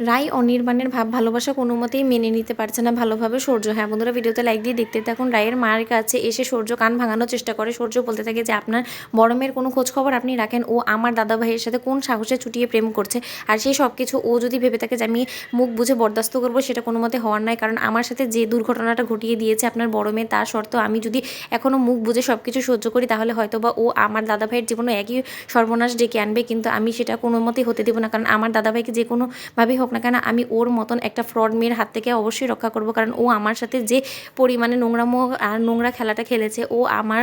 রাই অনির্বাণের ভালোবাসা কোনো মতেই মেনে নিতে পারছে না ভালোভাবে সূর্য। হ্যাঁ বন্ধুরা, ভিডিওতে লাইক দিয়ে দেখতে থাকুন। রায়ের মায়ের কাছে এসে সূর্য কান ভাঙানোর চেষ্টা করে। সূর্য বলতে থাকে যে আপনার বড় মেয়ের কোনো খোঁজ খবর আপনি রাখেন, ও আমার দাদা ভাইয়ের সাথে কোন সাহসে চুটিয়ে প্রেম করছে। আর সেই সব কিছু ও যদি ভেবে থাকে যে আমি মুখ বুঝে বরদাস্ত করবো, সেটা কোনো মতে হওয়ার নয়। কারণ আমার সাথে যে দুর্ঘটনাটা ঘটিয়ে দিয়েছে আপনার বড় মেয়ে, তার সত্ত্বেও আমি যদি এখনও মুখ বুঝে সব কিছু সহ্য করি, তাহলে হয়তো বা ও আমার দাদা ভাইয়ের জীবনে একই সর্বনাশ ডেকে আনবে। কিন্তু আমি সেটা কোনো মতেই হতে দেবো না। কারণ আমার দাদা ভাইকে যে কোনোভাবেই হোক না কেন, আমি ওর মতন একটা ফ্রড মেয়ের হাত থেকে অবশ্যই রক্ষা করব। কারণ ও আমার সাথে যে পরিমাণে নোংরামো আর নোংরা খেলাটা খেলেছে, ও আমার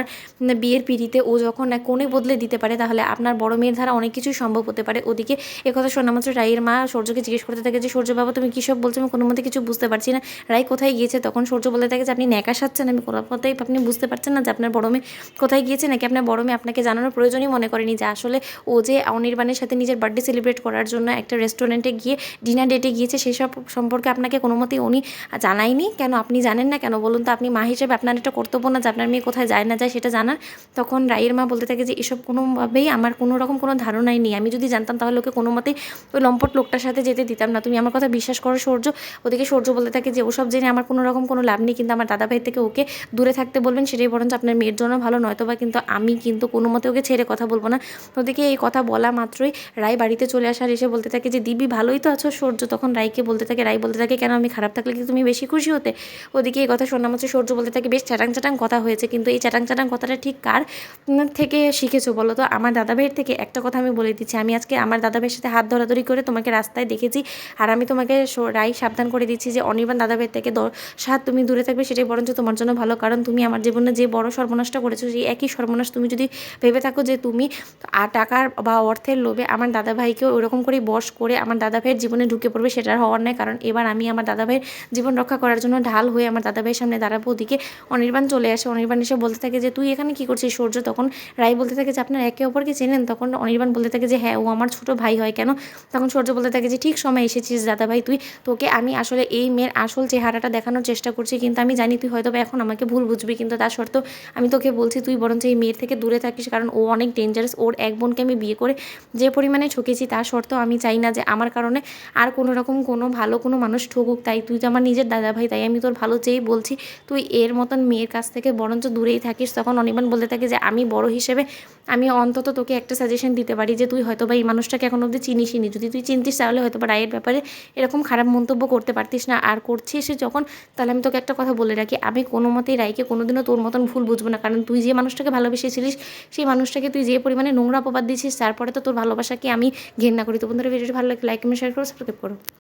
বিয়ের পিড়িতে ও যখন এক কোণে বদলে দিতে পারে, তাহলে আপনার বড় মেয়ের দ্বারা অনেক কিছুই সম্ভব হতে পারে। ওদিকে একথা শোনা মাত্র রাইয়ের মা সূর্যকে জিজ্ঞেস করতে থাকে যে সূর্য বাবা, তুমি কী সব বলছো, আমি কোনো মতে কিছু বুঝতে পারছি না। রাই কোথায় গিয়েছে? তখন সূর্য বলতে থাকে যে আপনি ন্যাকা সাজছেন, আমি কোনো মতেই আপনি বুঝতে পারছেন না যে আপনার বড় মেয়ে কোথায় গিয়েছে, নাকি আপনার বড় মেয়ে আপনাকে জানানোর প্রয়োজনই মনে করেনি যে আসলে ও যে অনির্বাণের সাথে নিজের বার্থডে সেলিব্রেট করার জন্য একটা রেস্টুরেন্টে গিয়ে ডিনার ডেটে গিয়েছে, সেসব সম্পর্কে আপনাকে কোনো মতেই উনি জানায়নি। কেন আপনি জানেন না কেন বলুন তো? আপনি মা হিসেবে আপনার একটা কর্তব্য না যে আপনার মেয়ে কোথায় যায় না যায় সেটা জানার? তখন রাইয়ের মা বলতে থাকে যে এসব কোনোভাবেই আমার কোনো রকম কোনো ধারণাই নেই। আমি যদি জানতাম তাহলে ওকে কোনো মতেই ওই লম্পট লোকটার সাথে যেতে দিতাম না। তুমি আমার কথা বিশ্বাস করো সূর্য। ওদিকে সূর্য বলতে থাকে যে ওসব জেনে আমার কোনো রকম কোনো লাভ নেই, কিন্তু আমার দাদাভাই থেকে ওকে দূরে থাকতে বলবেন, সেটাই বরঞ্চ আপনার মেয়ের জন্য ভালো। নয়তোবা কিন্তু আমি কিন্তু কোনো মতে ওকে ছেড়ে কথা বলবো না। ওদিকে এই কথা বলা মাত্রই রাই বাড়িতে চলে আসার এসে বলতে থাকে যে দিবি ভালোই তো আছো। সূর্য তখন রাইকে বলতে থাকে, রাই বলতে থাকে কেন, আমি খারাপ থাকলে কি তুমি বেশি খুশি হতে? ওদিকে এই কথা শোনা মাত্র সূর্য বলতে থাকে বেশ চ্যাটাং চ্যাটাং কথা হয়েছে, কিন্তু এই চ্যাটাং চ্যাটাং কথাটা ঠিক কার থেকে শিখেছো বলো তো? আমার দাদাভাইয়ের থেকে। একটা কথা আমি বলে দিচ্ছি, আমি আজকে আমার দাদাভাইয়ের সাথে হাত ধরাধরি করে তোমাকে রাস্তায় দেখেছি। আর আমি তোমাকে রাই সাবধান করে দিচ্ছি যে অনির্বাণ দাদাভাইয়ের থেকে 10 হাত তুমি দূরে থাকবে, সেটাই বরঞ্চ তোমার জন্য ভালো। কারণ তুমি আমার জীবনে যে বড় সর্বনাশটা করেছো, সেই একই সর্বনাশ তুমি যদি ভেবে থাকো যে তুমি টাকার বা অর্থের লোভে আমার দাদাভাইকে ওরকম করেই বশ করে আমার দাদাভাইয়ের জীবনে ঢুকে পড়বে, সেটার হওয়ার নয়। কারণ এবার আমি আমার দাদাভাইয়ের জীবন রক্ষা করার জন্য ঢাল হয়ে আমার দাদাভাইয়ের সামনে দাঁড়াবো। ওদিকে অনির্বাণ চলে আসে। অনির্বাণ এসে বলতে থাকে যে তুই এখানে কী করছিস সূর্য? তখন রাই বলতে থাকে যে আপনার একে অপরকে চেনেন? তখন অনির্বাণ বলতে থাকে যে হ্যাঁ, ও আমার ছোটো ভাই হয়। কেন? তখন সূর্য বলতে থাকে যে ঠিক সময় এসেছিস দাদাভাই তুই। তোকে আমি আসলে এই মেয়ের আসল চেহারাটা দেখানোর চেষ্টা করছি, কিন্তু আমি জানি তুই হয়তো এখন আমাকে ভুল বুঝবি, কিন্তু তা সত্ত্বেও আমি তোকে বলছি তুই বরঞ্চ এই মেয়ের থেকে দূরে থাকিস। কারণ ও অনেক ডেঞ্জারাস। ওর এক বোনকে আমি বিয়ে করে যে পরিমাণে ঠকেছি, তা সত্ত্বেও আমি চাই না যে আমার কারণে আর কোনো রকম কোনো ভালো কোনো মানুষ ঠকুক। তাই তুই তো আমার নিজের দাদাভাই, তাই আমি তোর ভালো চেয়েই বলছি তুই এর মতন মেয়ের কাছ থেকে বরঞ্চ দূরেই থাকিস। তখন অনির্বাণ বলতে থাকে যে আমি বড় হিসেবে আমি অন্তত তোকে একটা সাজেশন দিতে পারি যে তুই হয়তো বা এই মানুষটাকে এখন অবধি চিনিসই নি। যদি তুই চিনতিস তাহলে হয়তো বা রায়ের ব্যাপারে এরকম খারাপ মন্তব্য করতে পারতিস না। আর করছিস যখন, তাহলে আমি তোকে একটা কথা বলে রাখি, আমি কোনো মতেই রায়কে কোনোদিনও তোর মতন ভুল বুঝবো না। কারণ তুই যে মানুষটাকে ভালোবেসেছিলিস, সেই মানুষটাকে তুই যে পরিমাণে নোংরা অপবাদ দিয়েছিস, তারপরে তো তোর ভালোবাসাকে আমি ঘেন্না করি। তো বন্ধুরা, ভিডিওটি ভালো লাগে লাইক কমেন্ট শেয়ার করো, সাবস্ক্রাইব করো।